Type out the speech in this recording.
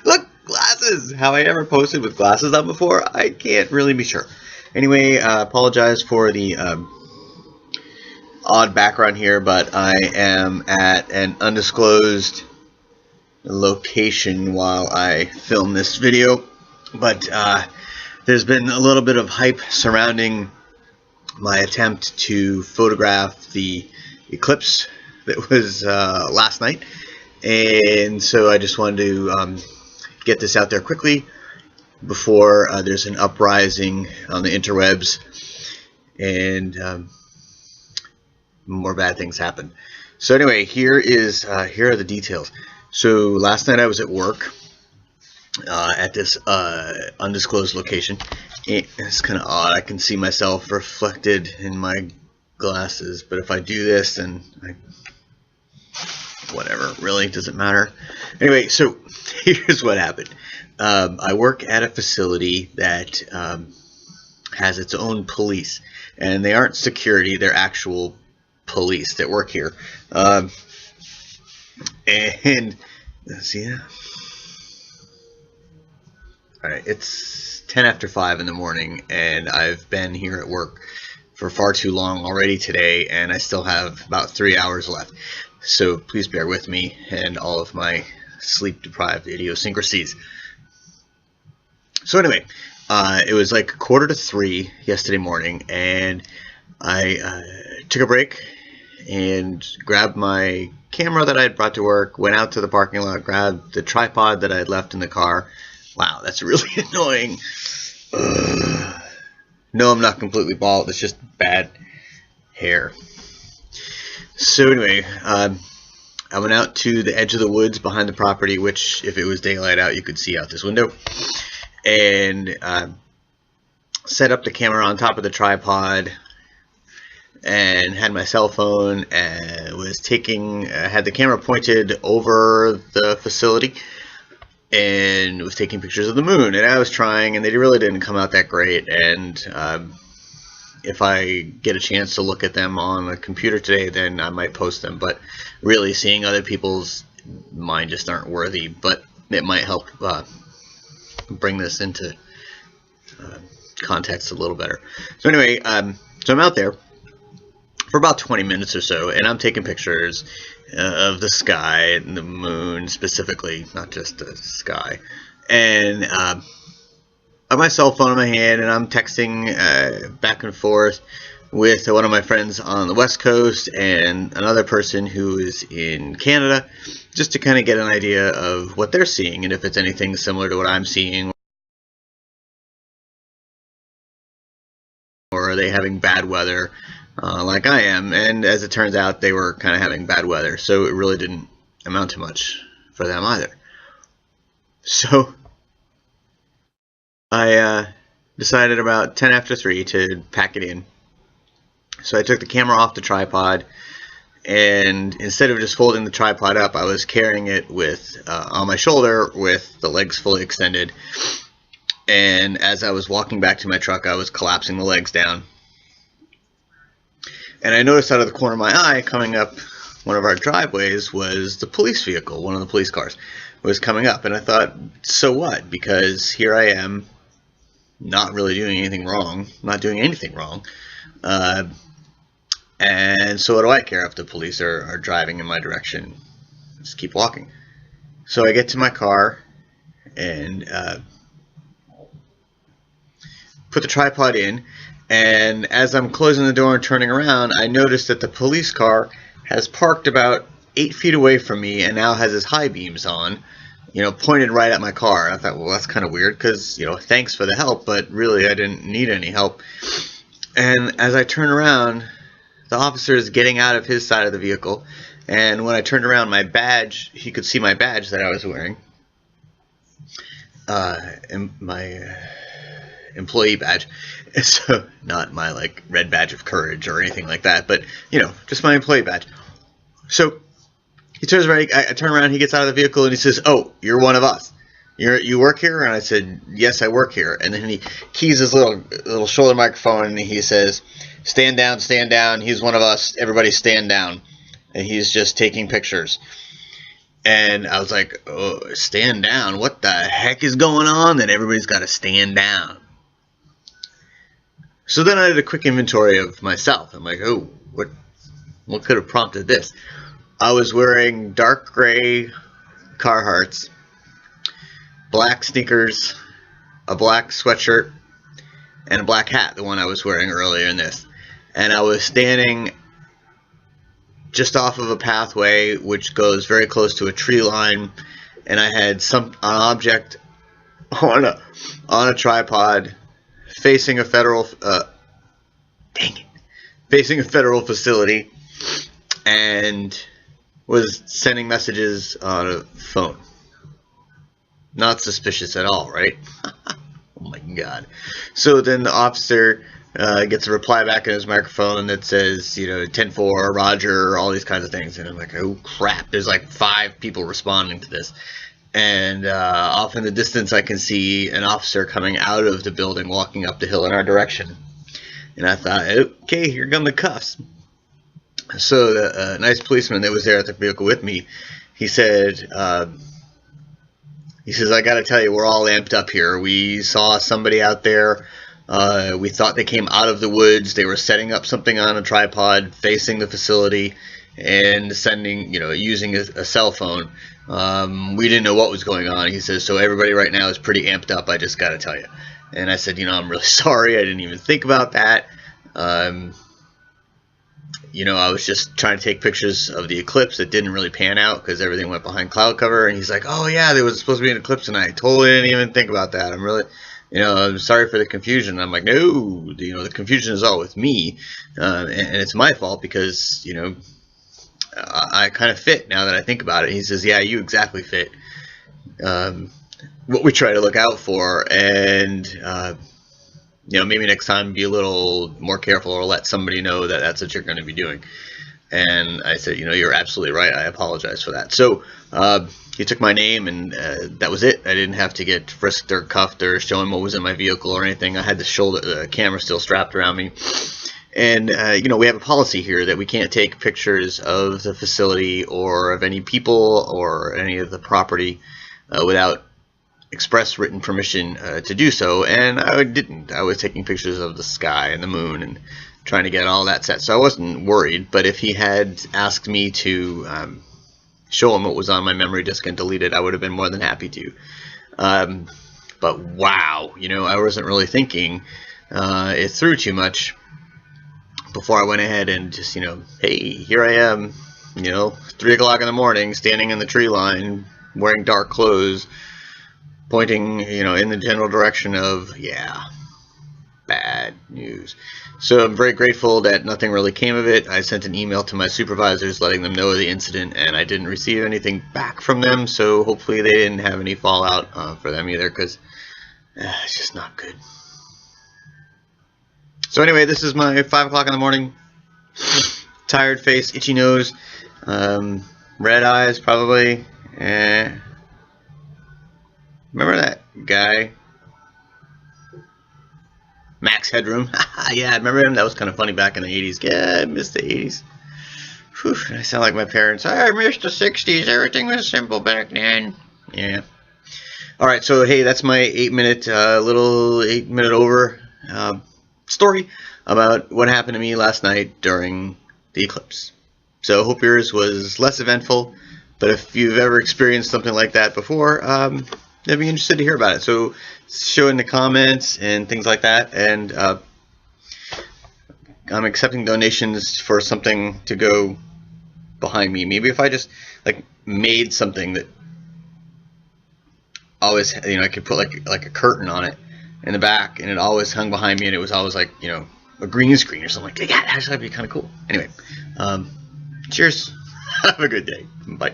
Look, glasses! Have I ever posted with glasses on before? I can't really be sure. Anyway, apologize for the odd background here, but I am at an undisclosed location while I film this video. But there's been a little bit of hype surrounding my attempt to photograph the eclipse that was last night, and so I just wanted to get this out there quickly before there's an uprising on the interwebs and more bad things happen. So anyway, here are the details. So last night I was at work at this undisclosed location. It's kind of odd. I can see myself reflected in my glasses, but if I do this, then whatever, really doesn't matter. Anyway, so here's what happened. I work at a facility that has its own police, and they aren't security, they're actual police that work here. And see that? Alright, it's 10 after 5 in the morning, and I've been here at work for far too long already today, and I still have about 3 hours left. So please bear with me and all of my sleep-deprived idiosyncrasies. So anyway, it was like 2:45 yesterday morning, and I took a break and grabbed my camera that I had brought to work, went out to the parking lot, grabbed the tripod that I had left in the car. Wow, that's really annoying. No, I'm not completely bald. It's just bad hair. So anyway, I went out to the edge of the woods behind the property, which if it was daylight out, you could see out this window, and set up the camera on top of the tripod and had my cell phone and was taking, had the camera pointed over the facility and was taking pictures of the moon. And I was trying, and they really didn't come out that great. And if I get a chance to look at them on a computer today, then I might post them. But really, seeing other people's, mine just aren't worthy. But it might help bring this into context a little better. So anyway, so I'm out there for about 20 minutes or so, and I'm taking pictures of the sky and the moon specifically, not just the sky. And I have my cell phone in my hand, and I'm texting back and forth with one of my friends on the West Coast and another person who is in Canada, just to kind of get an idea of what they're seeing and if it's anything similar to what I'm seeing, or are they having bad weather like I am. And as it turns out, they were kind of having bad weather, so it really didn't amount to much for them either. So I decided about 10 after 3 to pack it in. So I took the camera off the tripod, and instead of just folding the tripod up, I was carrying it with on my shoulder with the legs fully extended. And as I was walking back to my truck, I was collapsing the legs down. And I noticed out of the corner of my eye, coming up one of our driveways, was the police vehicle. One of the police cars was coming up, and I thought, so what? Because here I am, not really doing anything wrong, not doing anything wrong. And so what do I care if the police are driving in my direction? Just keep walking. So I get to my car and put the tripod in, and as I'm closing the door and turning around, I noticed that the police car has parked about 8 feet away from me and now has his high beams on, you know, pointed right at my car. I thought, well, that's kind of weird because, you know, thanks for the help, but really I didn't need any help. And as I turn around, the officer is getting out of his side of the vehicle, and when I turned around, my badge, he could see my badge that I was wearing, and my employee badge. So not my like red badge of courage or anything like that, but you know, just my employee badge. So he turns around, I turn around, he gets out of the vehicle and he says, "Oh, you're one of us. You work here?" And I said, "Yes, I work here." And then he keys his little shoulder microphone and he says, stand down, he's one of us, everybody stand down." And he's just taking pictures. And I was like, oh, stand down. What the heck is going on that everybody's got to stand down? So then I did a quick inventory of myself. I'm like, oh, what could have prompted this? I was wearing dark gray Carhartts, black sneakers, a black sweatshirt, and a black hat, the one I was wearing earlier in this. And I was standing just off of a pathway which goes very close to a tree line, and I had an object on a tripod facing a federal facing a federal facility, and was sending messages on a phone. Not suspicious at all, right? Oh my god. So then the officer gets a reply back in his microphone that says, you know, 10-4, Roger, all these kinds of things. And I'm like, oh crap, there's like 5 people responding to this. And off in the distance I can see an officer coming out of the building, walking up the hill in our direction. And I thought, okay, here come the cuffs. So the nice policeman that was there at the vehicle with me, he says, I got to tell you, we're all amped up here. We saw somebody out there. We thought they came out of the woods. They were setting up something on a tripod facing the facility and sending, you know, using a cell phone. We didn't know what was going on. He says, so everybody right now is pretty amped up. I just got to tell you. And I said, you know, I'm really sorry. I didn't even think about that. You know, I was just trying to take pictures of the eclipse that didn't really pan out because everything went behind cloud cover. And he's like, oh yeah, there was supposed to be an eclipse tonight. Totally didn't even think about that. I'm really, you know, I'm sorry for the confusion. I'm like, no, you know, the confusion is all with me, and it's my fault because, you know, I kind of fit now that I think about it. He says, yeah, you exactly fit what we try to look out for, and you know, maybe next time be a little more careful or let somebody know that that's what you're going to be doing. And I said, you know, you're absolutely right. I apologize for that. So he took my name, and that was it. I didn't have to get frisked or cuffed or show him what was in my vehicle or anything. I had the camera still strapped around me. And, you know, we have a policy here that we can't take pictures of the facility or of any people or any of the property without express written permission to do so. And I didn't. I was taking pictures of the sky and the moon and trying to get all that set. So I wasn't worried. But if he had asked me to show him what was on my memory disk and delete it, I would have been more than happy to. But wow, you know, I wasn't really thinking it through too much before I went ahead and just, you know, hey, here I am, you know, 3 o'clock in the morning, standing in the tree line, wearing dark clothes, pointing, you know, in the general direction of, yeah, bad news. So I'm very grateful that nothing really came of it. I sent an email to my supervisors letting them know of the incident, and I didn't receive anything back from them, so hopefully they didn't have any fallout for them either, because it's just not good. So anyway, this is my 5 o'clock in the morning, tired face, itchy nose, red eyes probably. Remember that guy? Max Headroom. Yeah, I remember him. That was kind of funny back in the 80s. Yeah, I missed the 80s. Whew, I sound like my parents. I missed the 60s. Everything was simple back then. Yeah. Alright, so hey, that's my 8-minute, little 8-minute over story about what happened to me last night during the eclipse. So I hope yours was less eventful, but if you've ever experienced something like that before, I'd be interested to hear about it. So show in the comments and things like that, and I'm accepting donations for something to go behind me. Maybe if I just like made something that always, you know, I could put like a curtain on it in the back, and it always hung behind me, and it was always like, you know, a green screen or something like that. Yeah, that'd be kind of cool. Anyway, cheers. Have a good day. Bye.